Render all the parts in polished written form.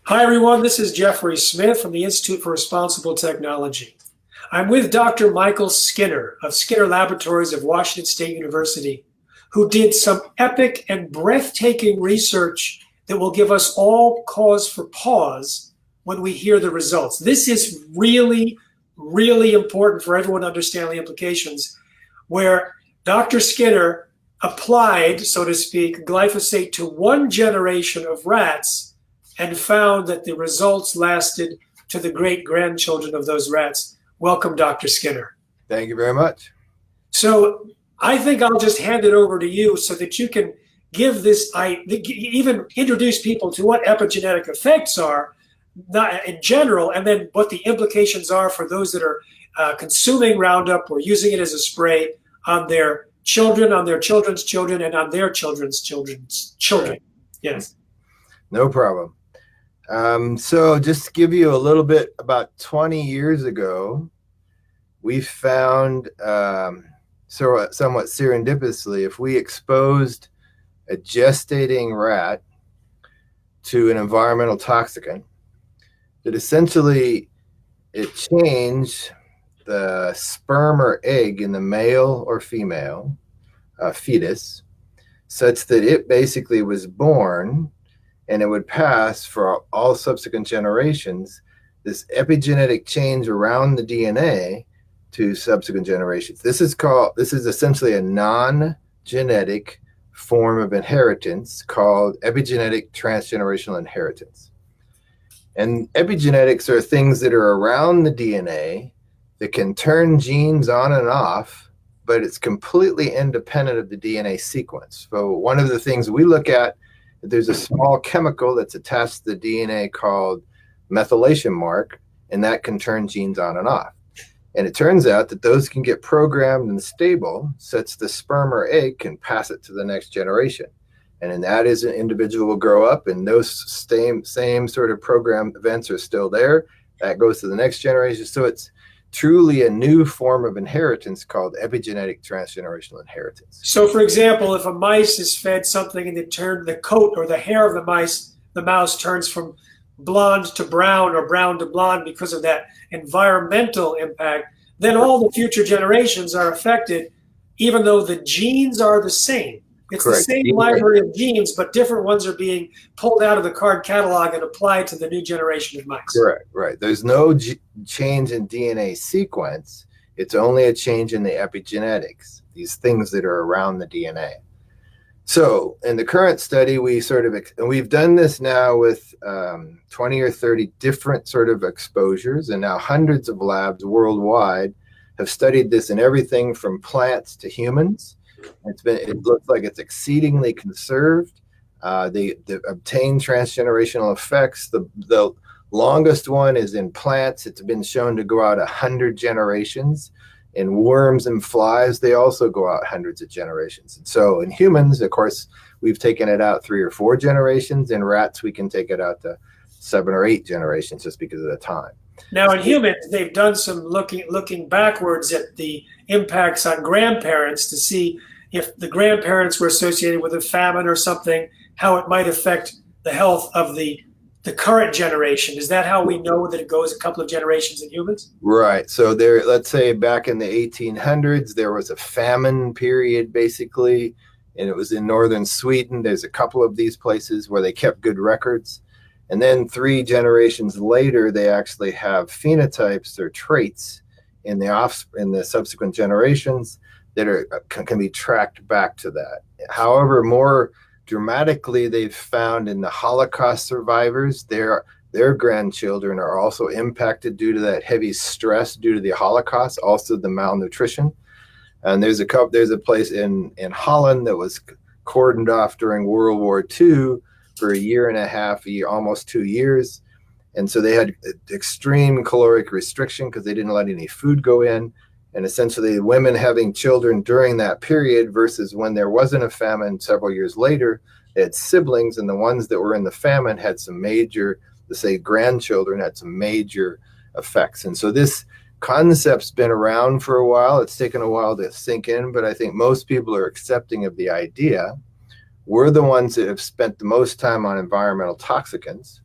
Hi, everyone. This is Jeffrey Smith from the Institute for Responsible Technology. I'm with Dr. Michael Skinner of Skinner Laboratories of Washington State University, who did some epic and breathtaking research that will give us all cause for pause when we hear the results. This is really, really important for everyone to understand the implications, where Dr. Skinner applied, so to speak, glyphosate to one generation of rats and found that the results lasted to the great-grandchildren of those rats. Welcome, Dr. Skinner. Thank you very much. So I think I'll just hand it over to you so that you can give this, even introduce people to what epigenetic effects are, not in general, and then what the implications are for those that are consuming Roundup or using it as a spray on their children, on their children's children, and on their children's children. Yes. No problem. So just to give you a little bit, about 20 years ago, we found, somewhat serendipitously, if we exposed a gestating rat to an environmental toxicant, that essentially it changed the sperm or egg in the male or female fetus such that it basically was born, and it would pass for all subsequent generations, this epigenetic change around the DNA to subsequent generations. This is essentially a non-genetic form of inheritance called epigenetic transgenerational inheritance. And epigenetics are things that are around the DNA that can turn genes on and off, but it's completely independent of the DNA sequence. So one of the things we look at, there's a small chemical that's attached to the DNA called methylation mark, and that can turn genes on and off. And it turns out that those can get programmed and stable such the sperm or egg can pass it to the next generation. And then that is an individual will grow up, and those same sort of program events are still there. That goes to the next generation. So it's truly a new form of inheritance called epigenetic transgenerational inheritance. So, for example, if a mice is fed something and the coat or the hair of the mouse turns from blonde to brown or brown to blonde because of that environmental impact, then all the future generations are affected, even though the genes are the same. It's Correct. The same library of genes, but different ones are being pulled out of the card catalog and applied to the new generation of mice. Correct, right. There's no change in DNA sequence. It's only a change in the epigenetics, these things that are around the DNA. So in the current study, we've done this now with 20 or 30 different sort of exposures, and now hundreds of labs worldwide have studied this in everything from plants to humans. It looks like it's exceedingly conserved. They obtain transgenerational effects. The longest one is in plants. It's been shown to go out 100 generations. In worms and flies, they also go out hundreds of generations. And so in humans, of course, we've taken it out 3 or 4 generations. In rats, we can take it out to 7 or 8 generations just because of the time. Now, in humans, they've done some looking backwards at the impacts on grandparents to see if the grandparents were associated with a famine or something, how it might affect the health of the current generation. Is that how we know that it goes a couple of generations in humans? Right. So let's say back in the 1800s, there was a famine period, basically, and it was in northern Sweden. There's a couple of these places where they kept good records. And then 3 generations later, they actually have phenotypes or traits in the subsequent generations that can be tracked back to that. However, more dramatically, they've found in the Holocaust survivors, their grandchildren are also impacted due to that heavy stress due to the Holocaust, also the malnutrition. And there's a place in Holland that was cordoned off during World War II for a year and a half, almost 2 years. And so they had extreme caloric restriction because they didn't let any food go in. And essentially women having children during that period versus when there wasn't a famine several years later, they had siblings, and the ones that were in the famine had some major, let's say grandchildren, had some major effects. And so this concept's been around for a while. It's taken a while to sink in, but I think most people are accepting of the idea. We're the ones that have spent the most time on environmental toxicants.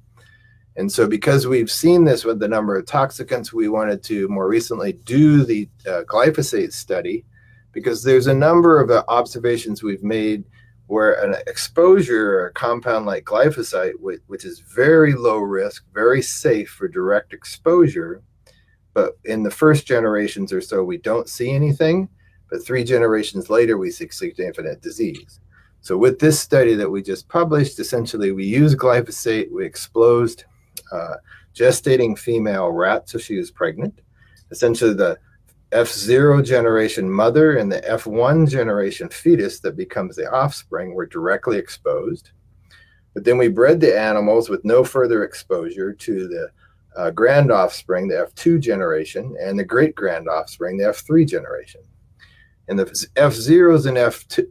And so because we've seen this with the number of toxicants, we wanted to more recently do the glyphosate study, because there's a number of observations we've made where an exposure or a compound like glyphosate, which is very low risk, very safe for direct exposure, but in the first generations or so, we don't see anything, but 3 generations later, we see significant disease. So with this study that we just published, essentially we used glyphosate, we exposed gestating female rat, so she was pregnant. Essentially the F0 generation mother and the F1 generation fetus that becomes the offspring were directly exposed. But then we bred the animals with no further exposure to the grand offspring, the F2 generation, and the great grand offspring, the F3 generation. And the F0s and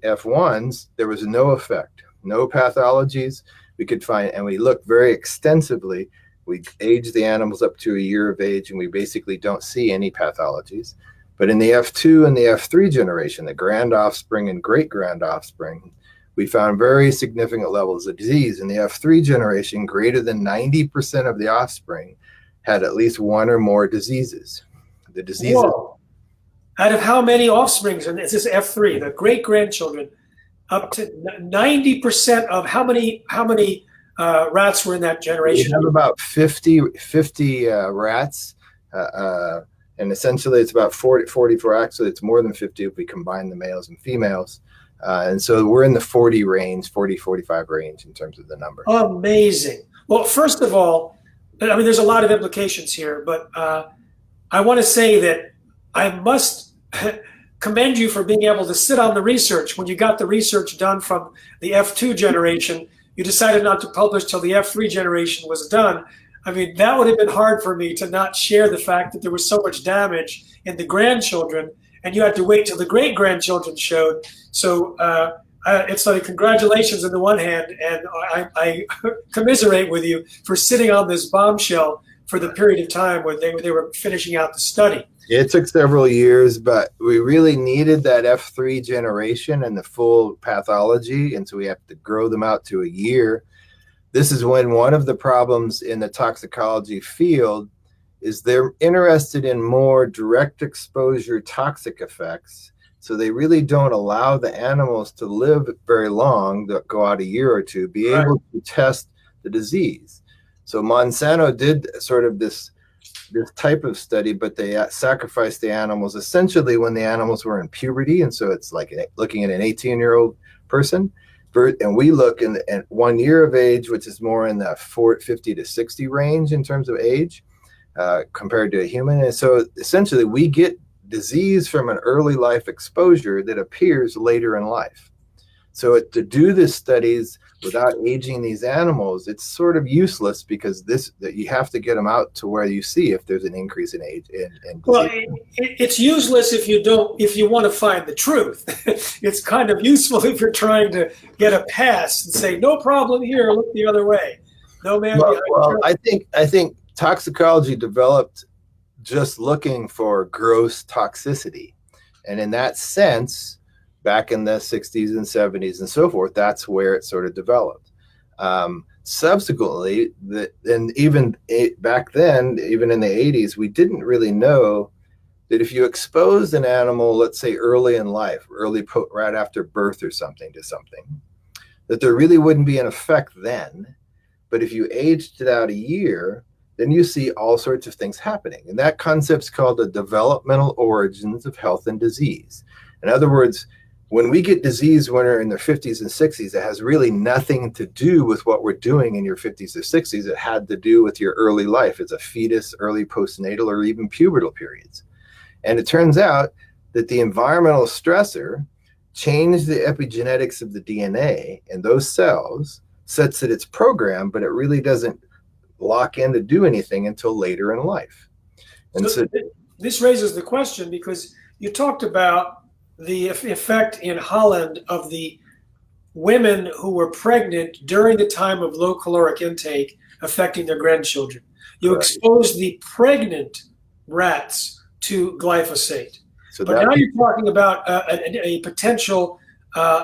F1s, there was no effect, no pathologies we could find, and we looked very extensively. We aged the animals up to a year of age, and we basically don't see any pathologies. But in the F2 and the F3 generation, the grand offspring and great grand offspring, we found very significant levels of disease. In the F3 generation, greater than 90% of the offspring had at least one or more diseases. The diseases. Whoa. Out of how many offsprings? And this is F3, the great grandchildren, up to 90% of how many rats were in that generation? We have about 50 rats, and essentially it's about 44. Actually, it's more than 50 if we combine the males and females. And so we're in the 40 range, 40, 45 range in terms of the number. Amazing. Well, first of all, I mean, there's a lot of implications here, but I want to say that I must commend you for being able to sit on the research. When you got the research done from the F2 generation, you decided not to publish till the F3 generation was done. I mean, that would have been hard for me to not share the fact that there was so much damage in the grandchildren, and you had to wait till the great-grandchildren showed. So it's like congratulations on the one hand, and I commiserate with you for sitting on this bombshell for the period of time where they were finishing out the study. It took several years, but we really needed that F3 generation and the full pathology, and so we have to grow them out to a year. This is when one of the problems in the toxicology field is they're interested in more direct exposure toxic effects, so they really don't allow the animals to live very long, that go out a year or two, be able to test the disease. So Monsanto did sort of this type of study, but they sacrificed the animals essentially when the animals were in puberty. And so it's like looking at an 18-year-old person. And we look at 1 year of age, which is more in the 50 to 60 range in terms of age compared to a human. And so essentially we get disease from an early life exposure that appears later in life. So to do these studies without aging these animals, it's sort of useless, because that you have to get them out to where you see if there's an increase in age. Well, it's useless if you want to find the truth. It's kind of useful if you're trying to get a pass and say, no problem here, look the other way. No man. Well, I think toxicology developed just looking for gross toxicity, and in that sense, back in the 60s and 70s and so forth, that's where it sort of developed. Subsequently, and even back then, even in the 80s, we didn't really know that if you exposed an animal, let's say early in life, right after birth or something to something, that there really wouldn't be an effect then. But if you aged it out a year, then you see all sorts of things happening. And that concept's called the developmental origins of health and disease. In other words, when we get disease when we're in their 50s and 60s, it has really nothing to do with what we're doing in your 50s or 60s. It had to do with your early life as a fetus, early postnatal, or even pubertal periods. And it turns out that the environmental stressor changed the epigenetics of the DNA in those cells, such that it's programmed, but it really doesn't lock in to do anything until later in life. And so this raises the question, because you talked about the effect in Holland of the women who were pregnant during the time of low caloric intake affecting their grandchildren. You exposed the pregnant rats to glyphosate. So but now you're talking about a potential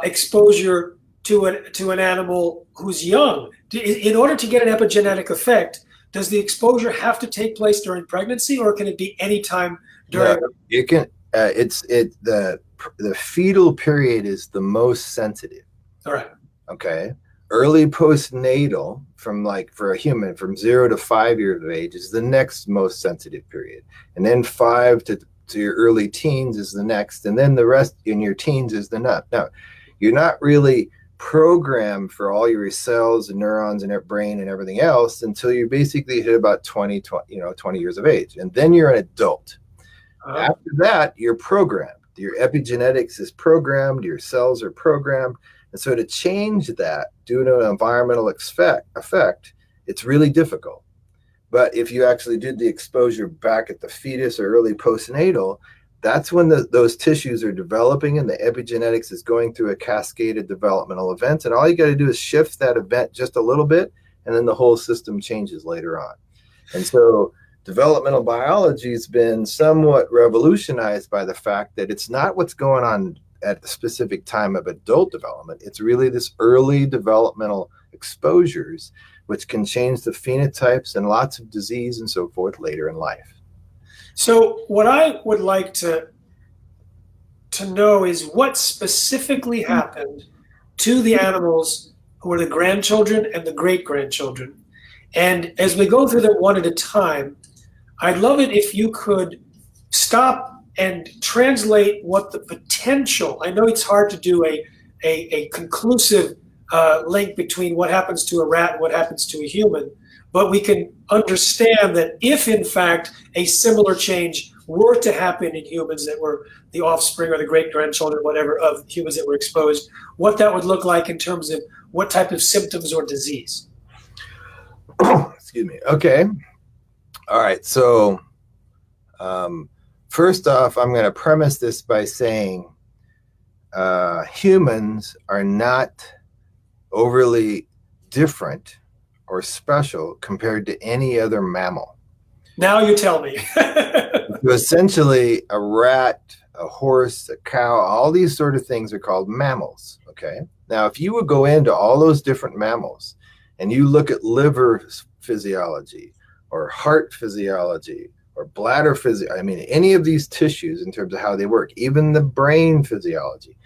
exposure to an animal who's young. In order to get an epigenetic effect, Does the exposure have to take place during pregnancy, or can it be any time during? No, you can. The fetal period is the most sensitive. All right. Okay. Early postnatal, for a human, from 0 to 5 years of age is the next most sensitive period, and then 5 to your early teens is the next, and then the rest in your teens is the nut. Now, you're not really programmed for all your cells and neurons and brain and everything else until you basically hit about 20 years of age, and then you're an adult. After that, you're programmed. Your epigenetics is programmed, your cells are programmed. And so to change that due to an environmental effect, it's really difficult. But if you actually did the exposure back at the fetus or early postnatal, that's when those tissues are developing and the epigenetics is going through a cascade of developmental events. And all you got to do is shift that event just a little bit, and then the whole system changes later on. And so developmental biology has been somewhat revolutionized by the fact that it's not what's going on at the specific time of adult development. It's really this early developmental exposures, which can change the phenotypes and lots of disease and so forth later in life. So what I would like to know is what specifically happened to the animals who are the grandchildren and the great-grandchildren. And as we go through them one at a time, I'd love it if you could stop and translate what the potential, I know it's hard to do a conclusive link between what happens to a rat and what happens to a human, but we can understand that if in fact a similar change were to happen in humans that were the offspring or the great-grandchildren, whatever, of humans that were exposed, what that would look like in terms of what type of symptoms or disease. Excuse me. Okay. All right. So first off, I'm going to premise this by saying humans are not overly different or special compared to any other mammal. Now you tell me. So essentially, a rat, a horse, a cow, all these sort of things are called mammals. Okay. Now, if you would go into all those different mammals and you look at liver physiology or heart physiology or bladder physiology, I mean, any of these tissues in terms of how they work, even the brain physiology,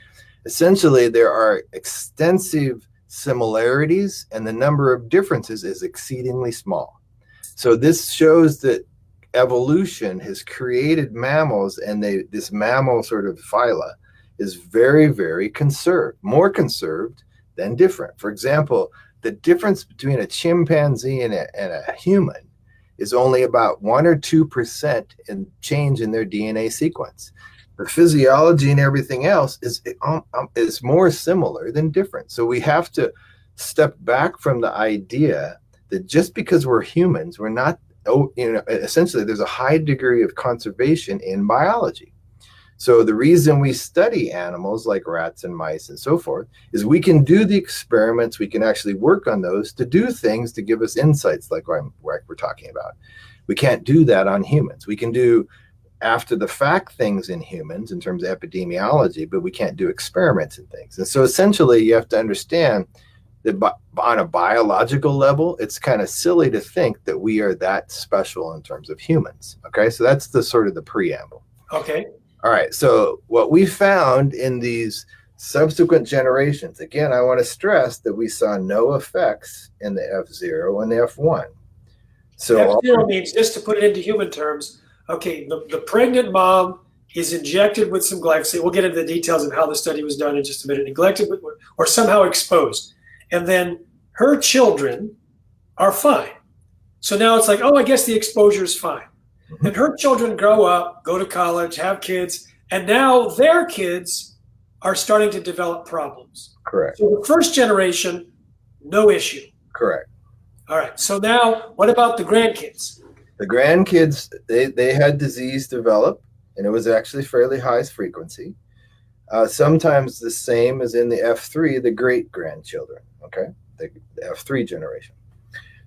essentially there are extensive similarities and the number of differences is exceedingly small. So this shows that evolution has created mammals, and this mammal sort of phyla is very, very conserved, more conserved than different. For example, the difference between a chimpanzee and a human is only about 1 or 2% in change in their DNA sequence. The physiology and everything else is more similar than different. So we have to step back from the idea that just because we're humans, we're not, essentially there's a high degree of conservation in biology. So the reason we study animals like rats and mice and so forth is we can do the experiments, we can actually work on those to do things to give us insights like we're talking about. We can't do that on humans. We can do after the fact things in humans in terms of epidemiology, but we can't do experiments and things. And so essentially you have to understand that on a biological level, it's kind of silly to think that we are that special in terms of humans. Okay, so that's the sort of the preamble. Okay. All right, so what we found in these subsequent generations, again, I want to stress that we saw no effects in the F0 and the F1. So F0 means, just to put it into human terms, okay, the pregnant mom is injected with some glyphosate. We'll get into the details of how the study was done in just a minute. Neglected or somehow exposed. And then her children are fine. So now it's like, oh, I guess the exposure is fine. Mm-hmm. And her children grow up, go to college, have kids, and now their kids are starting to develop problems. Correct. So the first generation, no issue. Correct. All right. So now what about the grandkids? The grandkids, they had disease develop, and it was actually fairly high frequency. Sometimes the same as in the F3, the great-grandchildren, okay, the F3 generation.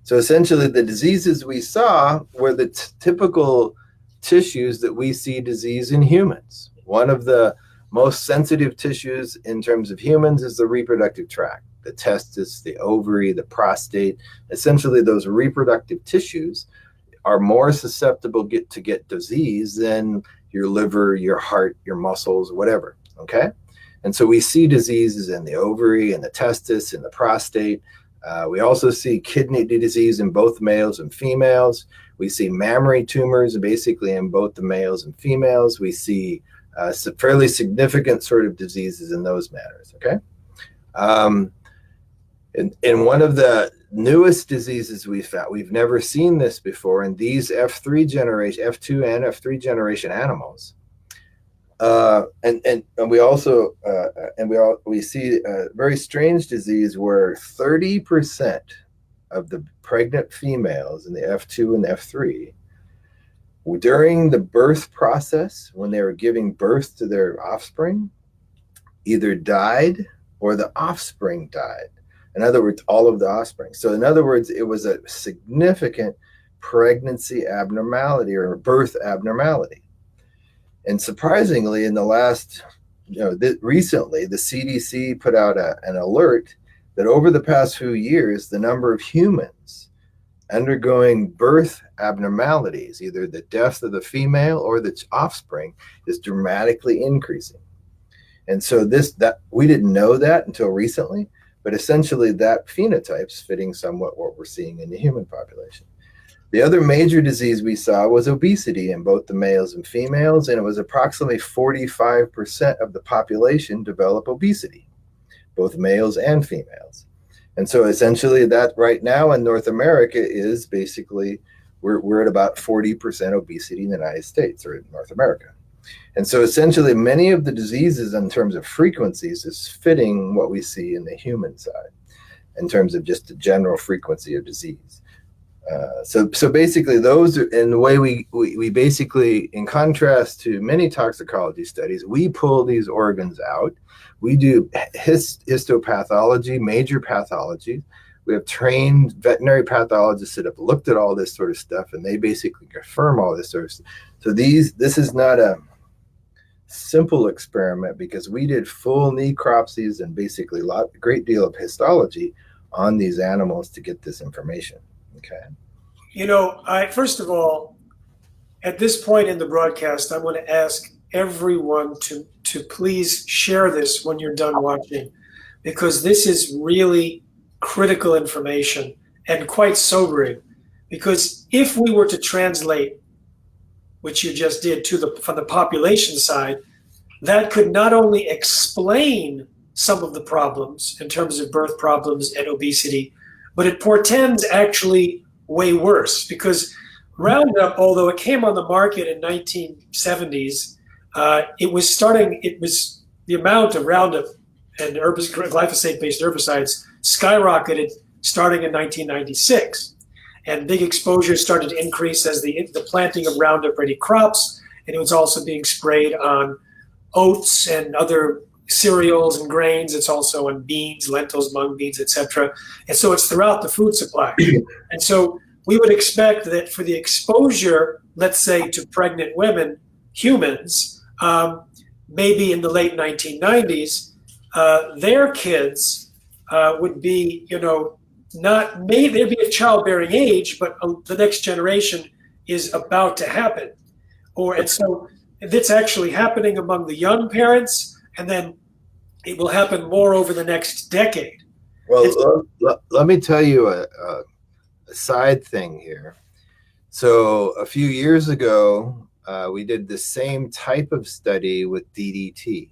So essentially the diseases we saw were the typical tissues that we see disease in humans. One of the most sensitive tissues in terms of humans is the reproductive tract, the testis, the ovary, the prostate. Essentially, those reproductive tissues are more susceptible to get disease than your liver, your heart, your muscles, whatever, okay? And so we see diseases in the ovary and the testis and the prostate. We also see kidney disease in both males and females. We see mammary tumors basically in both the males and females. We see fairly significant sort of diseases in those matters, okay? In one of the newest diseases we found, we've never seen this before in these F2 and F3 generation animals. And we see a very strange disease where 30% of the pregnant females in the F2 and F3 during the birth process, when they were giving birth to their offspring, either died or the offspring died. In other words, all of the offspring. So in other words, it was a significant pregnancy abnormality or birth abnormality. And surprisingly, in the last, recently, the CDC put out an alert that over the past few years, the number of humans undergoing birth abnormalities, either the death of the female or the offspring, is dramatically increasing. And so that we didn't know that until recently, but essentially that phenotype's fitting somewhat what we're seeing in the human population. The other major disease we saw was obesity in both the males and females, and it was approximately 45% of the population develop obesity, both males and females. And so essentially that right now in North America is basically, we're at about 40% obesity in the United States or in North America. And so essentially many of the diseases in terms of frequencies is fitting what we see in the human side in terms of just the general frequency of disease. So basically those are, and the way we basically, in contrast to many toxicology studies, we pull these organs out. We do histopathology, major pathology. We have trained veterinary pathologists that have looked at all this sort of stuff, and they basically confirm all this sort of stuff. So this is not a simple experiment because we did full necropsies and basically a great deal of histology on these animals to get this information. Okay. First of all, at this point in the broadcast, I want to ask everyone to please share this when you're done watching, because this is really critical information and quite sobering. Because if we were to translate, which you just did, from the population side, that could not only explain some of the problems in terms of birth problems and obesity, but it portends actually way worse, because Roundup, although it came on the market in 1970s, the amount of Roundup and glyphosate-based herbicides skyrocketed starting in 1996. And big exposure started to increase as the planting of Roundup-ready crops, and it was also being sprayed on oats and other cereals and grains. It's also on beans, lentils, mung beans, etc. And so it's throughout the food supply. And so we would expect that for the exposure, let's say, to pregnant women, humans, maybe in the late 1990s, their kids would be, they'd be of childbearing age, but the next generation is about to happen. And so it's actually happening among the young parents, and then it will happen more over the next decade. Well, let me tell you a side thing here. So a few years ago, we did the same type of study with DDT,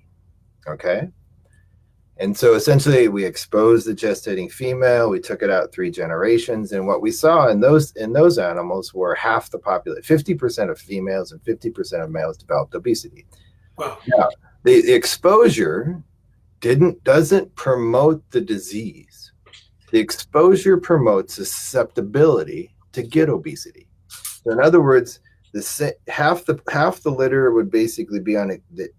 okay? And so essentially we exposed the gestating female, we took it out 3 generations, and what we saw in those animals were half the population, 50% of females and 50% of males developed obesity. Wow. Now, the exposure doesn't promote the disease. The exposure promotes susceptibility to get obesity. So in other words, half the litter would basically be on the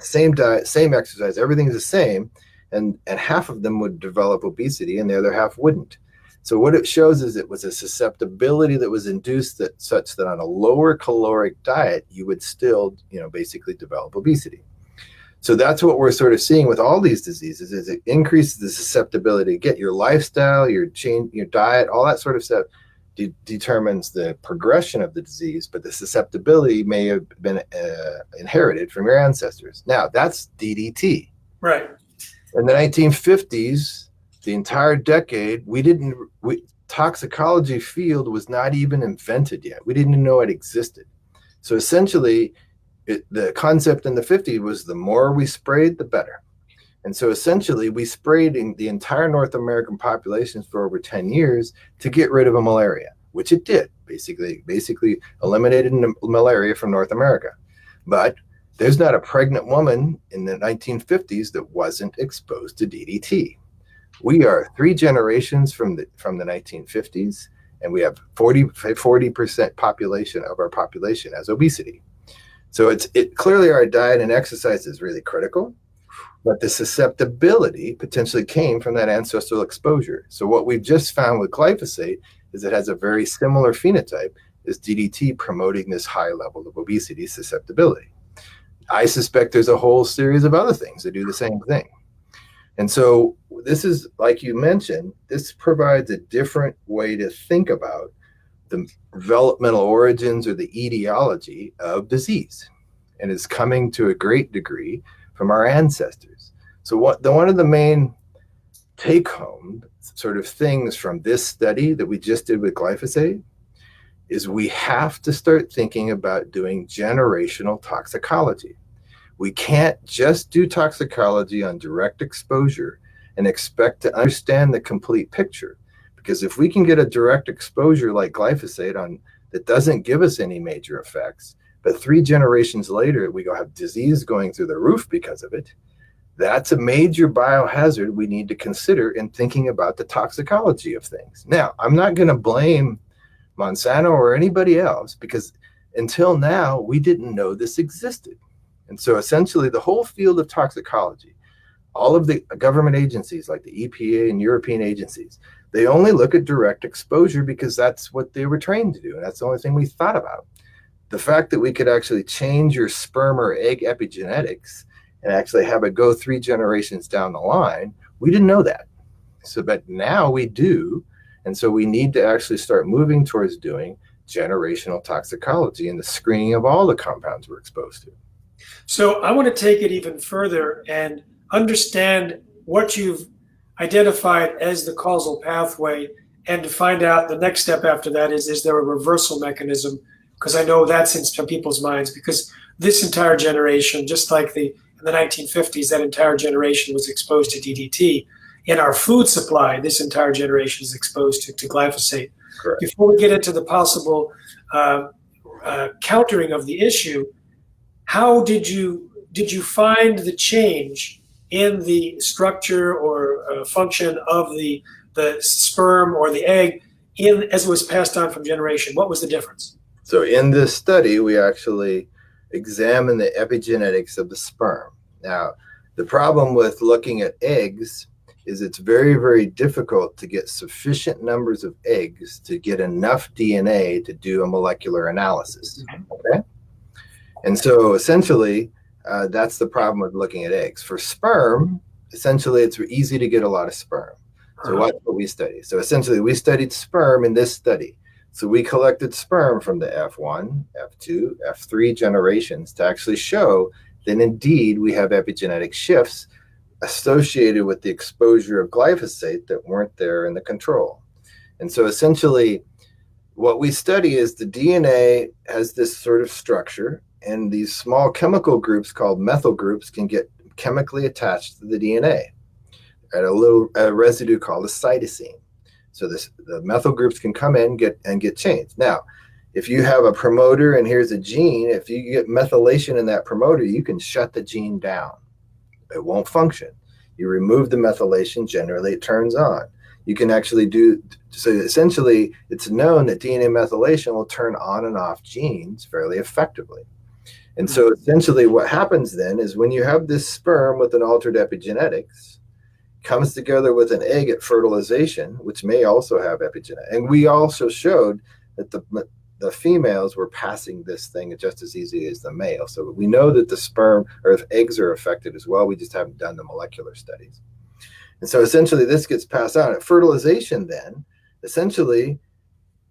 same diet, same exercise, everything's the same, and half of them would develop obesity and the other half wouldn't. So what it shows is it was a susceptibility that was induced such that on a lower caloric diet, you would still, basically develop obesity. So that's what we're sort of seeing with all these diseases, is it increases the susceptibility. Get your lifestyle, your diet, all that sort of stuff determines the progression of the disease, but the susceptibility may have been inherited from your ancestors. Now, that's DDT. Right. In the 1950s, the entire decade, toxicology field was not even invented yet. We didn't even know it existed. So essentially, the concept in the 50s was the more we sprayed, the better. And so essentially, we sprayed in the entire North American population for over 10 years to get rid of malaria, which it did, basically eliminated malaria from North America. But there's not a pregnant woman in the 1950s that wasn't exposed to DDT. We are 3 generations from the 1950s, and we have 40% population of our population has obesity. So clearly our diet and exercise is really critical, but the susceptibility potentially came from that ancestral exposure. So what we've just found with glyphosate is it has a very similar phenotype as DDT, promoting this high level of obesity susceptibility. I suspect there's a whole series of other things that do the same thing. And so this is, like you mentioned, this provides a different way to think about the developmental origins or the etiology of disease. And it's coming to a great degree from our ancestors. So one of the main take-home sort of things from this study that we just did with glyphosate is we have to start thinking about doing generational toxicology. We can't just do toxicology on direct exposure and expect to understand the complete picture. Because if we can get a direct exposure like glyphosate that doesn't give us any major effects, but 3 generations later we go have disease going through the roof because of it, that's a major biohazard we need to consider in thinking about the toxicology of things. Now, I'm not going to blame Monsanto or anybody else, because until now we didn't know this existed. And so essentially the whole field of toxicology, all of the government agencies like the EPA and European agencies, they only look at direct exposure because that's what they were trained to do. And that's the only thing we thought about. The fact that we could actually change your sperm or egg epigenetics and actually have it go 3 generations down the line, we didn't know that. So, but now we do. And so we need to actually start moving towards doing generational toxicology and the screening of all the compounds we're exposed to. So I want to take it even further and understand what you've identified as the causal pathway, and to find out the next step after that is there a reversal mechanism? Because I know that's in some people's minds, because this entire generation, just like in the 1950s, that entire generation was exposed to DDT. In our food supply, this entire generation is exposed to glyphosate. Correct. Before we get into the possible countering of the issue, how did you find the change in the structure or function of the sperm or the egg as it was passed on from generation? What was the difference? So in this study, we actually examined the epigenetics of the sperm. Now, the problem with looking at eggs is it's very, very difficult to get sufficient numbers of eggs to get enough DNA to do a molecular analysis. Okay? And so essentially, that's the problem with looking at eggs. For sperm, essentially, it's easy to get a lot of sperm. So that's what we study. So essentially, we studied sperm in this study. So we collected sperm from the F1, F2, F3 generations to actually show that indeed we have epigenetic shifts associated with the exposure of glyphosate that weren't there in the control. And so essentially, what we study is the DNA has this sort of structure, and these small chemical groups called methyl groups can get chemically attached to the DNA at a residue called a cytosine. So the methyl groups can come in and get changed. Now, if you have a promoter and here's a gene, if you get methylation in that promoter, you can shut the gene down. It won't function. You remove the methylation, generally it turns on. You can actually so essentially it's known that DNA methylation will turn on and off genes fairly effectively. And so essentially what happens then is when you have this sperm with an altered epigenetics, comes together with an egg at fertilization, which may also have epigenetic. And we also showed that the the females were passing this thing just as easy as the male. So we know that the sperm or if eggs are affected as well. We just haven't done the molecular studies. And so essentially this gets passed on. At fertilization then, essentially,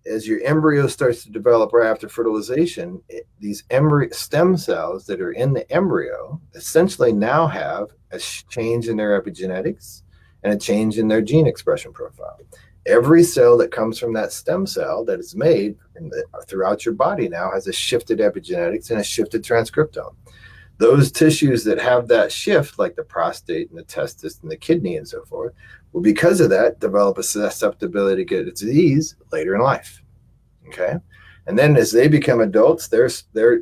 as your embryo starts to develop right after fertilization, these stem cells that are in the embryo essentially now have a change in their epigenetics and a change in their gene expression profile. Every cell that comes from that stem cell that is made throughout your body now has a shifted epigenetics and a shifted transcriptome. Those tissues that have that shift, like the prostate and the testis and the kidney and so forth, will, because of that, develop a susceptibility to get a disease later in life. Okay? And then as they become adults, their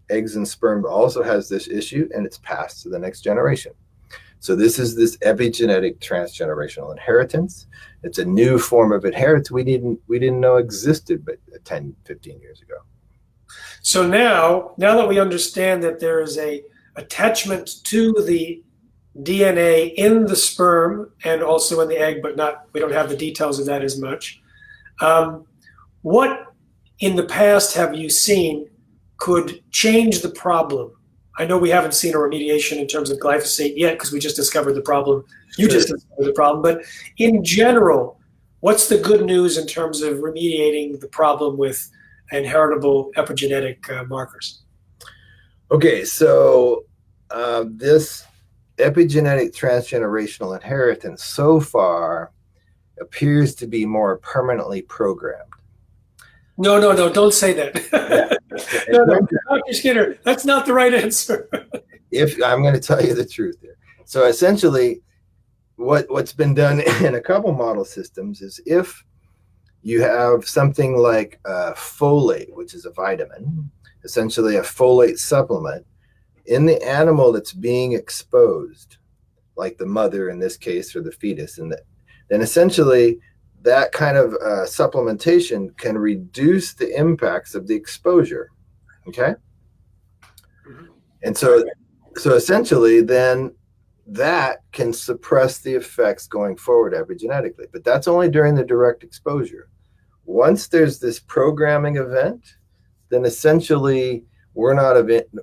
eggs and sperm also has this issue, and it's passed to the next generation. So this is this epigenetic transgenerational inheritance. It's a new form of inheritance we didn't know existed but 10, 15 years ago. So now that we understand that there is a attachment to the DNA in the sperm and also in the egg, but we don't have the details of that as much. What in the past have you seen could change the problem? I know we haven't seen a remediation in terms of glyphosate yet because we just discovered the problem. You just discovered the problem. But in general, what's the good news in terms of remediating the problem with inheritable epigenetic markers? Okay, so this epigenetic transgenerational inheritance so far appears to be more permanently programmed. No, don't say that. No, Dr. Skinner, that's not the right answer. If I'm going to tell you the truth here. So essentially, what's been done in a couple model systems is if you have something like folate, which is a vitamin, essentially a folate supplement, in the animal that's being exposed, like the mother in this case, or the fetus, then essentially that kind of supplementation can reduce the impacts of the exposure. Okay? And so essentially then that can suppress the effects going forward epigenetically, but that's only during the direct exposure. Once there's this programming event, then essentially we're not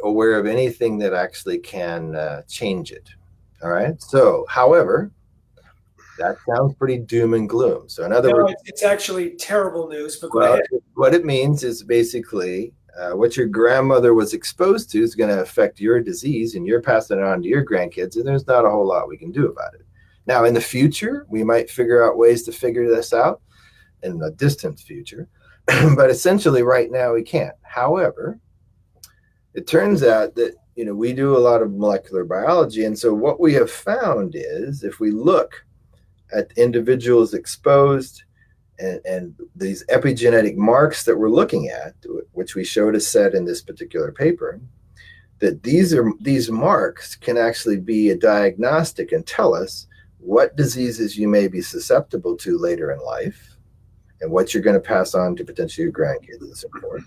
aware of anything that actually can change it. All right. So, however, that sounds pretty doom and gloom. So in other words, it's actually terrible news, but go ahead. What it means is basically what your grandmother was exposed to is going to affect your disease, and you're passing it on to your grandkids, and there's not a whole lot we can do about it. Now, in the future, we might figure out ways to figure this out in the distant future, but essentially right now we can't. However, it turns out that we do a lot of molecular biology, and so what we have found is if we look at individuals exposed and these epigenetic marks that we're looking at, which we showed a set in this particular paper, that these marks can actually be a diagnostic and tell us what diseases you may be susceptible to later in life and what you're going to pass on to potentially your grandkids and so forth,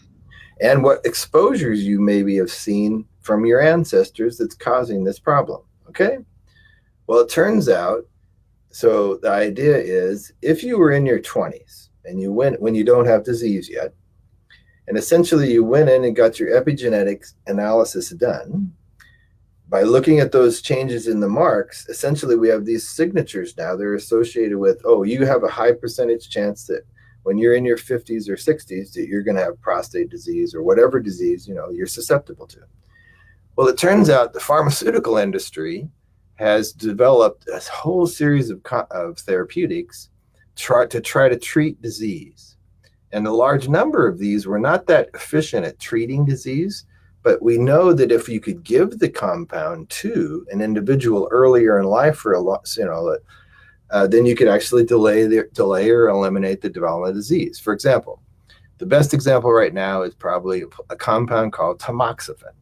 and what exposures you maybe have seen from your ancestors that's causing this problem. Okay? Well, it turns out, so the idea is if you were in your 20s and you went when you don't have disease yet, and essentially you went in and got your epigenetics analysis done, by looking at those changes in the marks, essentially we have these signatures now. They're associated with, you have a high percentage chance that when you're in your 50s or 60s that you're going to have prostate disease or whatever disease you're susceptible to. Well, it turns out the pharmaceutical industry has developed a whole series of therapeutics to try to treat disease. And a large number of these were not that efficient at treating disease, but we know that if you could give the compound to an individual earlier in life for then you could actually delay or eliminate the development of disease. For example, the best example right now is probably a compound called tamoxifen.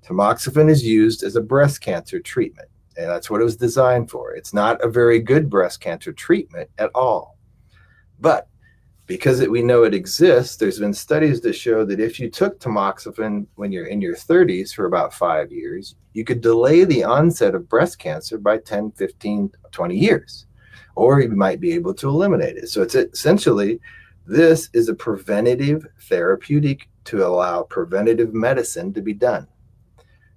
Tamoxifen is used as a breast cancer treatment, and that's what it was designed for. It's not a very good breast cancer treatment at all. But because we know it exists, there's been studies that show that if you took tamoxifen when you're in your 30s for about 5 years, you could delay the onset of breast cancer by 10, 15, 20 years, or you might be able to eliminate it. So it's essentially This is a preventative therapeutic to allow preventative medicine to be done.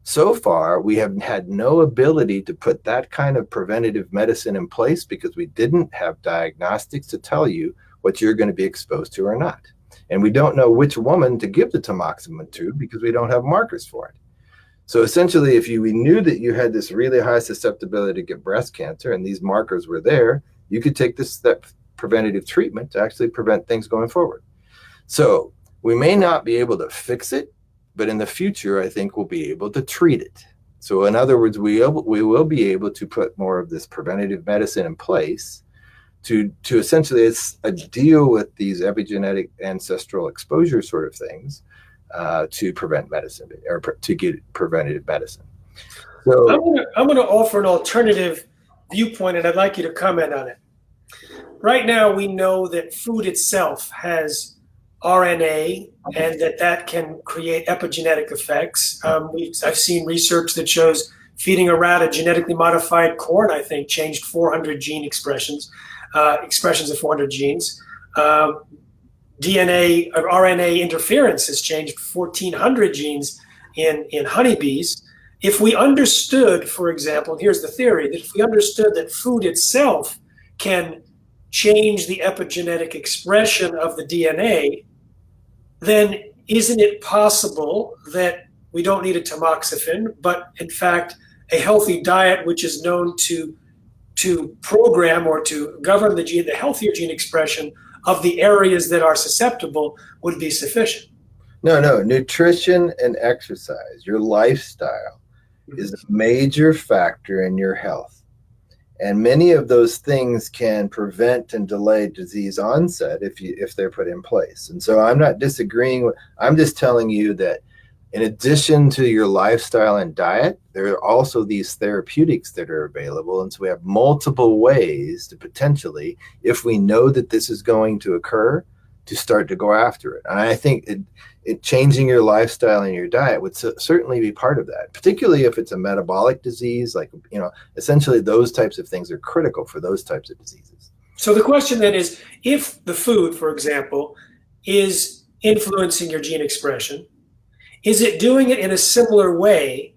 So far, we have had no ability to put that kind of preventative medicine in place because we didn't have diagnostics to tell you what you're going to be exposed to or not. And we don't know which woman to give the tamoxifen to because we don't have markers for it. So essentially, if we knew that you had this really high susceptibility to get breast cancer and these markers were there, you could take that preventative treatment to actually prevent things going forward. So we may not be able to fix it, but in the future, I think we'll be able to treat it. So in other words, we will be able to put more of this preventative medicine in place to essentially deal with these epigenetic ancestral exposure sort of things to prevent medicine or to get preventative medicine. So I'm going to offer an alternative viewpoint, and I'd like you to comment on it. Right now, we know that food itself has RNA and that can create epigenetic effects. I've seen research that shows feeding a rat a genetically modified corn, I think, changed 400 gene expressions of 400 genes. DNA or RNA interference has changed 1,400 genes in honeybees. If we understood, for example, and here's the theory, that if we understood that food itself can change the epigenetic expression of the DNA, then isn't it possible that we don't need a tamoxifen, but in fact, a healthy diet which is known to program or to govern the healthier gene expression of the areas that are susceptible would be sufficient? No, nutrition and exercise, your lifestyle is a major factor in your health. And many of those things can prevent and delay disease onset if they're put in place. And so I'm not disagreeing. I'm just telling you that in addition to your lifestyle and diet, there are also these therapeutics that are available. And so we have multiple ways to potentially, if we know that this is going to occur, to start to go after it. And I think changing your lifestyle and your diet would certainly be part of that, particularly if it's a metabolic disease, like, essentially those types of things are critical for those types of diseases. So the question then is, if the food, for example, is influencing your gene expression, is it doing it in a similar way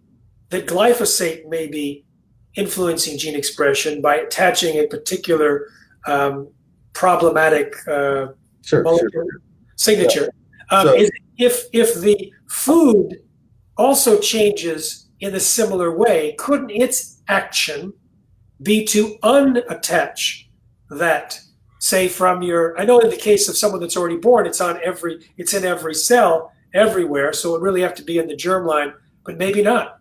that glyphosate may be influencing gene expression by attaching a particular problematic signature? If the food also changes in a similar way, couldn't its action be to unattach that, say, from your? I know in the case of someone that's already born, it's in every cell everywhere, so it really have to be in the germline, but maybe not.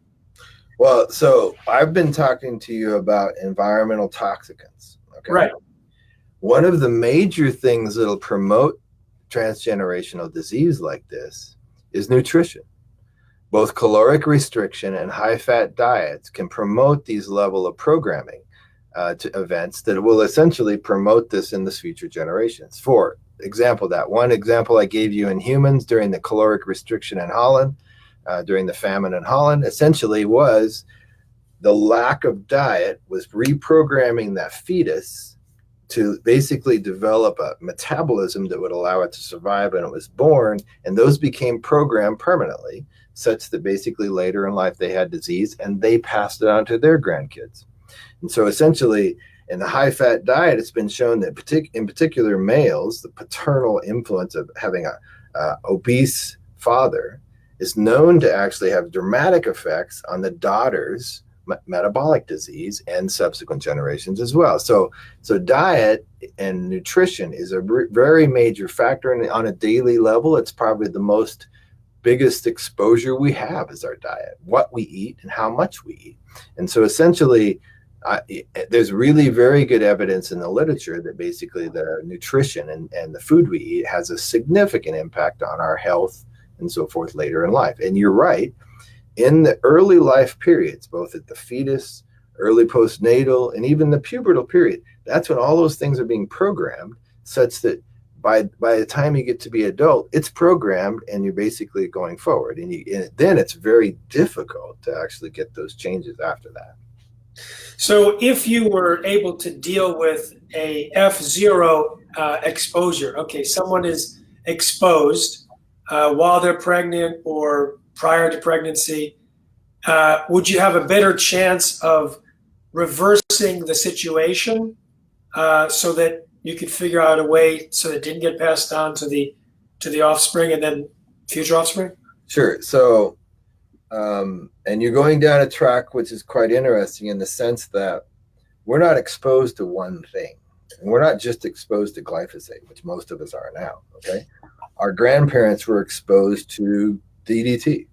Well, so I've been talking to you about environmental toxicants. Okay. Right. One of the major things that'll promote transgenerational disease like this is nutrition. Both caloric restriction and high-fat diets can promote these level of programming to events that will essentially promote this in the future generations. For example, that one example I gave you in humans during the caloric restriction in Holland, during the famine in Holland, essentially was the lack of diet was reprogramming that fetus to basically develop a metabolism that would allow it to survive when it was born. And those became programmed permanently, such that basically later in life they had disease and they passed it on to their grandkids. And so essentially in the high-fat diet, it's been shown that in particular males, the paternal influence of having a obese father is known to actually have dramatic effects on the daughter's metabolic disease and subsequent generations as well. So diet and nutrition is a very major factor, and on a daily level, it's probably the biggest exposure we have is our diet, what we eat and how much we eat. And so essentially, there's really very good evidence in the literature that basically the nutrition and the food we eat has a significant impact on our health and so forth later in life. And you're right. In the early life periods, both at the fetus, early postnatal, and even the pubertal period, that's when all those things are being programmed, such that by the time you get to be adult, it's programmed and you're basically going forward. And then it's very difficult to actually get those changes after that. So if you were able to deal with a F0 exposure. Okay, someone is exposed while they're pregnant or prior to pregnancy. Would you have a better chance of reversing the situation so that you could figure out a way so that it didn't get passed on to the offspring and then future offspring? Sure. So, and you're going down a track which is quite interesting in the sense that we're not exposed to one thing. And we're not just exposed to glyphosate, which most of us are now, okay? Our grandparents were exposed to DDT.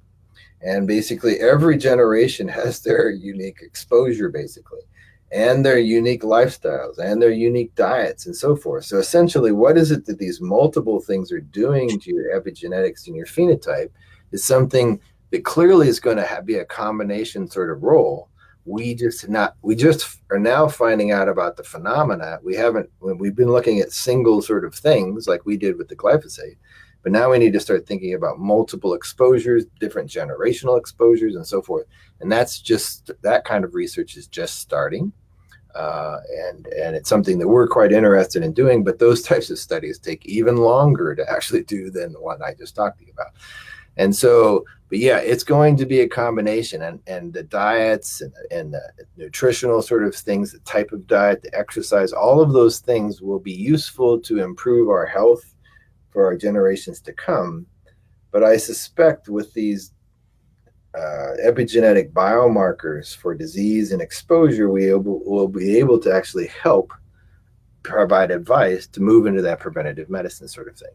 And basically every generation has their unique exposure, basically, and their unique lifestyles and their unique diets and so forth. So essentially, what is it that these multiple things are doing to your epigenetics and your phenotype is something that clearly is going to be a combination sort of role. We just are now finding out about the phenomena. We've been looking at single sort of things like we did with the glyphosate, but now we need to start thinking about multiple exposures, different generational exposures and so forth. And that kind of research is just starting. And it's something that we're quite interested in doing, but those types of studies take even longer to actually do than the one I just talked to you about. And so, but yeah, it's going to be a combination, and the diets and the nutritional sort of things, the type of diet, the exercise, all of those things will be useful to improve our health for our generations to come. But I suspect with these epigenetic biomarkers for disease and exposure, we'll be able to actually help provide advice to move into that preventative medicine sort of thing.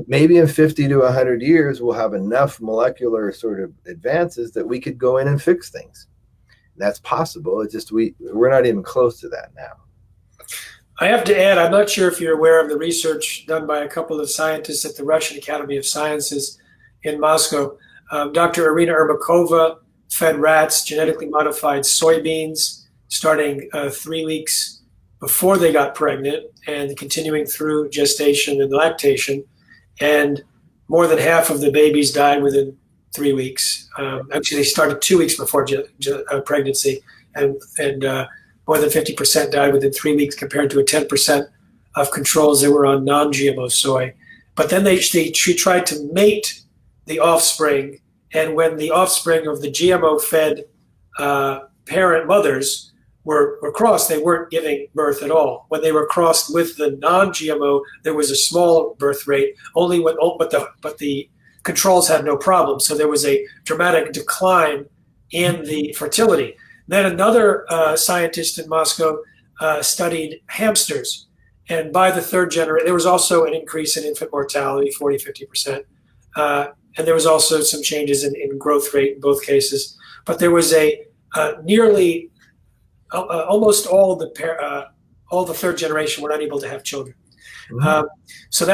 Maybe in 50 to 100 years, we'll have enough molecular sort of advances that we could go in and fix things. That's possible. It's just we're not even close to that now. I have to add, I'm not sure if you're aware of the research done by a couple of scientists at the Russian Academy of Sciences in Moscow. Dr. Irina Ermakova fed rats genetically modified soybeans starting 3 weeks before they got pregnant and continuing through gestation and lactation. And more than half of the babies died within 3 weeks. Actually, they started 2 weeks before pregnancy, and more than 50% died within 3 weeks compared to a 10% of controls that were on non-GMO soy. But then she tried to mate the offspring, and when the offspring of the GMO-fed parent mothers were crossed, they weren't giving birth at all. When they were crossed with the non-GMO, there was a small birth rate, but the controls had no problem. So there was a dramatic decline in the fertility. Then another scientist in Moscow studied hamsters. And by the third generation, there was also an increase in infant mortality, 40, 50%. And there was also some changes in growth rate in both cases. But there was nearly almost all the third generation were not able to have children. Mm-hmm. So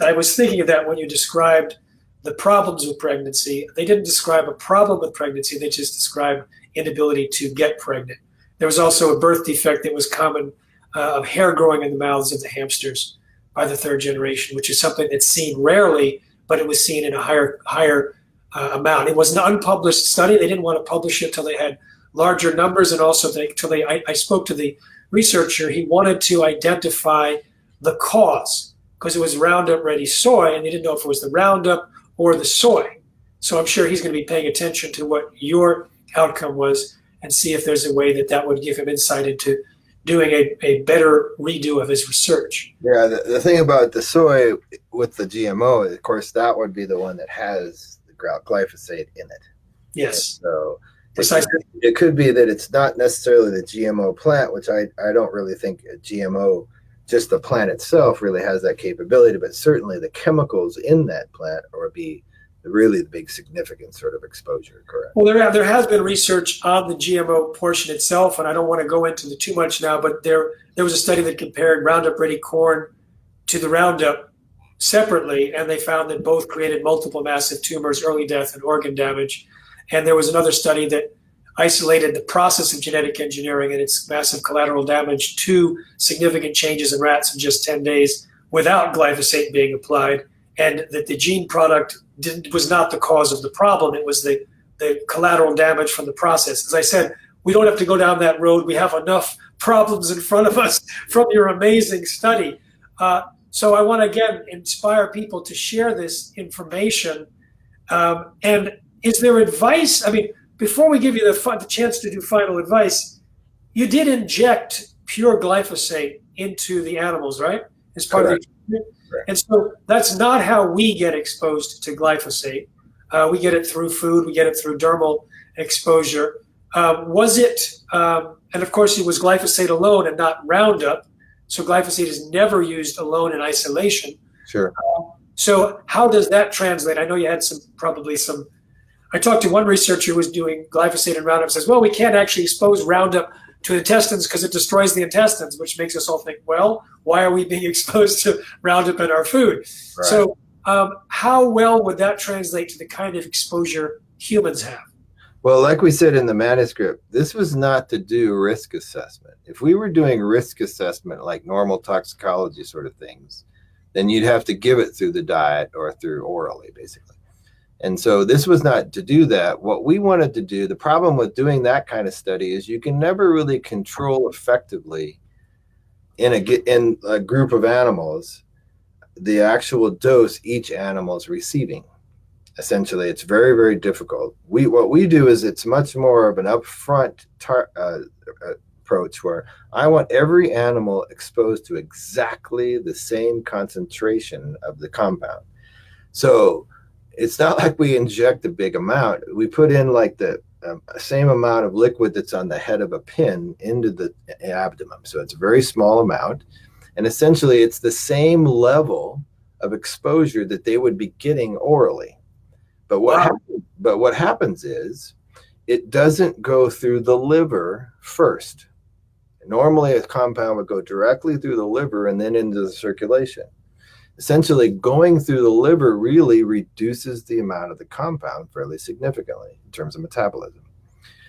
I was thinking of that when you described the problems with pregnancy. They didn't describe a problem with pregnancy. They just described inability to get pregnant. There was also a birth defect that was common of hair growing in the mouths of the hamsters by the third generation, which is something that's seen rarely, but it was seen in a higher amount. It was an unpublished study. They didn't want to publish it till they had larger numbers, and also I spoke to the researcher. He wanted to identify the cause because it was Roundup Ready soy, and they didn't know if it was the Roundup or the soy. So I'm sure he's going to be paying attention to what your outcome was and see if there's a way that would give him insight into doing a better redo of his research. Yeah, the thing about the soy with the GMO, of course, that would be the one that has the glyphosate in it. Yes. And so it could be that it's not necessarily the GMO plant, which I don't really think a GMO, just the plant itself, really has that capability, but certainly the chemicals in that plant would be really the big significant sort of exposure, correct? Well, there has been research on the GMO portion itself, and I don't want to go into too much now, but there was a study that compared Roundup Ready corn to the Roundup separately, and they found that both created multiple massive tumors, early death, and organ damage. And there was another study that isolated the process of genetic engineering and its massive collateral damage to significant changes in rats in just 10 days without glyphosate being applied, and that the gene product was not the cause of the problem. It was the collateral damage from the process. As I said, we don't have to go down that road. We have enough problems in front of us from your amazing study. So I want to, again, inspire people to share this information. And is there advice? I mean, before we give you the chance to do final advice, you did inject pure glyphosate into the animals, right? As part Correct. of the And so that's not how we get exposed to glyphosate. We get it through food. We get it through dermal exposure. Was it, and of course it was glyphosate alone and not Roundup. So glyphosate is never used alone in isolation. Sure. So how does that translate? I know you had probably some, I talked to one researcher who was doing glyphosate and Roundup, says, well, we can't actually expose Roundup to intestines because it destroys the intestines, which makes us all think, well, why are we being exposed to Roundup in our food? Right. So how well would that translate to the kind of exposure humans have? Well, like we said in the manuscript, this was not to do risk assessment. If we were doing risk assessment like normal toxicology sort of things, then you'd have to give it through the diet or through orally, basically. And so this was not to do that. What we wanted to do, the problem with doing that kind of study is you can never really control effectively in a group of animals the actual dose each animal is receiving. Essentially, it's very, very difficult. What we do is it's much more of an upfront approach where I want every animal exposed to exactly the same concentration of the compound. So it's not like we inject a big amount. We put in like the same amount of liquid that's on the head of a pin into the abdomen. So it's a very small amount. And essentially, it's the same level of exposure that they would be getting orally. But what happens is it doesn't go through the liver first. Normally, a compound would go directly through the liver and then into the circulation. Essentially, going through the liver really reduces the amount of the compound fairly significantly in terms of metabolism.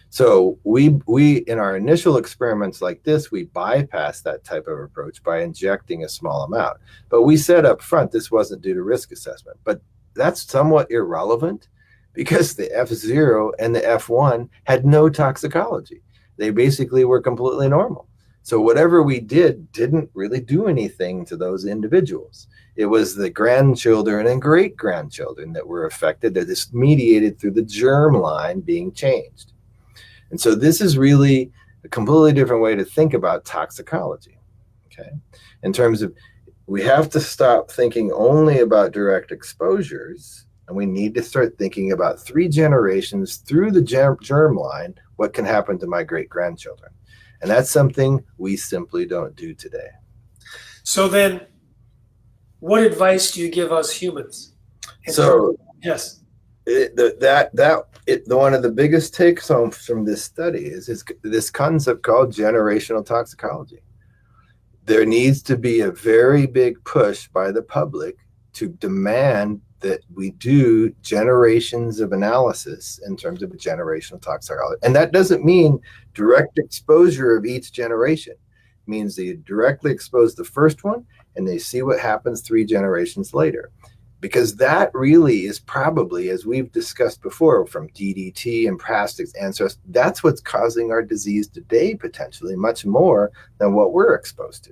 So we in our initial experiments like this, we bypass that type of approach by injecting a small amount. But we said up front this wasn't due to risk assessment. But that's somewhat irrelevant because the F0 and the F1 had no toxicology. They basically were completely normal. So whatever we did didn't really do anything to those individuals. It was the grandchildren and great-grandchildren that were affected, that is mediated through the germ line being changed. And so this is really a completely different way to think about toxicology, okay? In terms of, we have to stop thinking only about direct exposures, and we need to start thinking about 3 generations through the germ line, what can happen to my great-grandchildren. And that's something we simply don't do today. So then, what advice do you give us humans? Yes. One of the biggest takes home from this study is this concept called generational toxicology. There needs to be a very big push by the public to demand that we do generations of analysis in terms of a generational toxicology. And that doesn't mean direct exposure of each generation. It means that you directly expose the first one and they see what happens 3 generations later. Because that really is probably, as we've discussed before, from DDT and plastics, ancestors, that's what's causing our disease today, potentially, much more than what we're exposed to.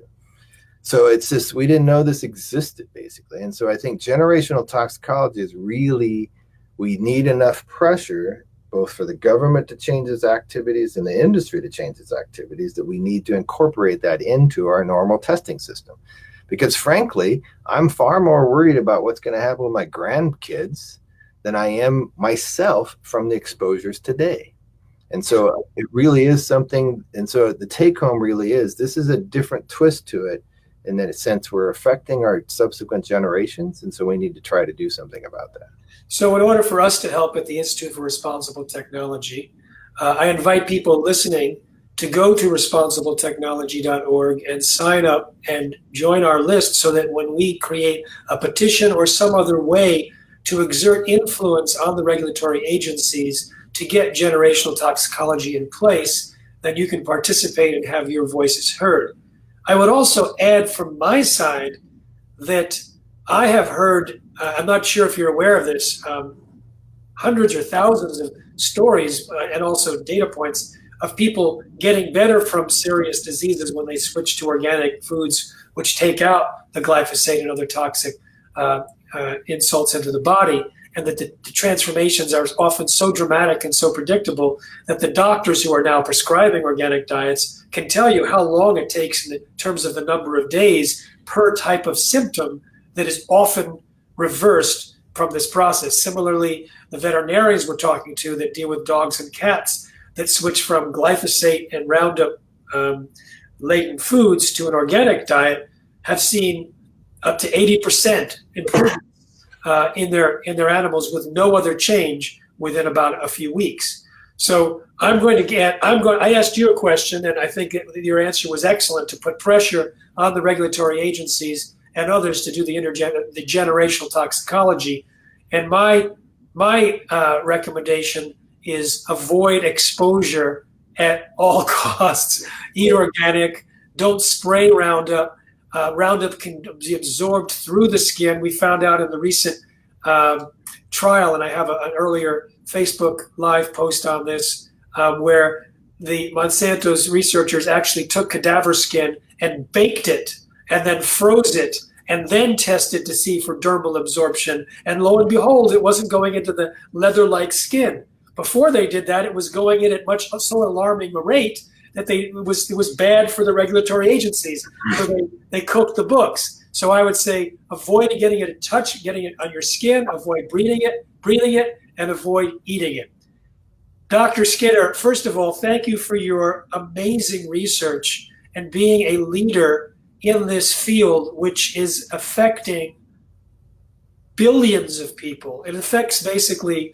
So it's just, we didn't know this existed, basically. And so I think generational toxicology is really, we need enough pressure, both for the government to change its activities and the industry to change its activities, that we need to incorporate that into our normal testing system. Because frankly, I'm far more worried about what's going to happen with my grandkids than I am myself from the exposures today. And so it really is something, and so the take home really is, this is a different twist to it, in that sense we're affecting our subsequent generations, and so we need to try to do something about that. So in order for us to help at the Institute for Responsible Technology, I invite people listening to go to responsibletechnology.org and sign up and join our list so that when we create a petition or some other way to exert influence on the regulatory agencies to get generational toxicology in place, then you can participate and have your voices heard. I would also add from my side that I have heard, I'm not sure if you're aware of this, hundreds or thousands of stories and also data points of people getting better from serious diseases when they switch to organic foods, which take out the glyphosate and other toxic insults into the body, and that the transformations are often so dramatic and so predictable that the doctors who are now prescribing organic diets can tell you how long it takes in terms of the number of days per type of symptom that is often reversed from this process. Similarly, the veterinarians we're talking to that deal with dogs and cats that switch from glyphosate and Roundup laden foods to an organic diet have seen up to 80% improvement in their animals with no other change within about a few weeks. So I asked you a question, and I think your answer was excellent, to put pressure on the regulatory agencies and others to do the generational toxicology. And my recommendation is avoid exposure at all costs. Eat organic. Don't spray Roundup. Roundup can be absorbed through the skin. We found out in the recent trial, and I have an earlier Facebook Live post on this, where the Monsanto's researchers actually took cadaver skin and baked it and then froze it and then tested to see for dermal absorption. And lo and behold, it wasn't going into the leather-like skin. Before they did that, it was going in at so alarming a rate that it was bad for the regulatory agencies. So they cooked the books. So I would say avoid getting it on your skin, avoid breathing it, and avoid eating it. Dr. Skinner, first of all, thank you for your amazing research and being a leader in this field, which is affecting billions of people. It affects basically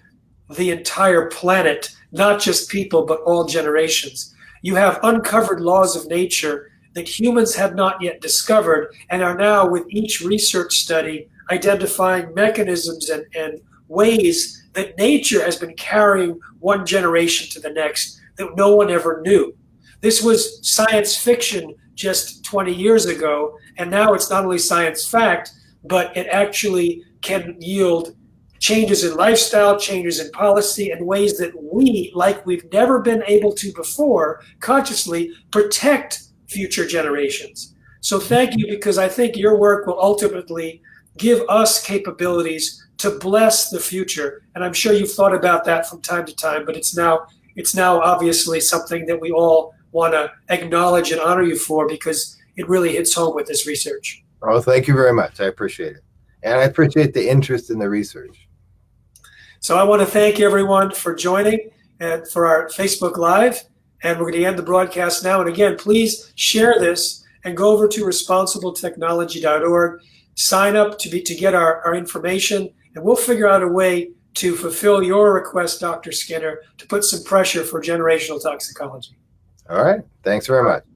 the entire planet, not just people, but all generations. You have uncovered laws of nature that humans have not yet discovered and are now, with each research study, identifying mechanisms and ways that nature has been carrying one generation to the next that no one ever knew. This was science fiction just 20 years ago, and now it's not only science fact, but it actually can yield changes in lifestyle, changes in policy, and ways that we, like we've never been able to before, consciously protect future generations. So thank you, because I think your work will ultimately give us capabilities to bless the future. And I'm sure you've thought about that from time to time, but it's now obviously something that we all want to acknowledge and honor you for, because it really hits home with this research. Oh, thank you very much. I appreciate it. And I appreciate the interest in the research. So I want to thank everyone for joining and for our Facebook Live. And we're going to end the broadcast now. And again, please share this and go over to responsibletechnology.org. Sign up to get our information, and we'll figure out a way to fulfill your request, Dr. Skinner, to put some pressure for generational toxicology. All right. Thanks very much.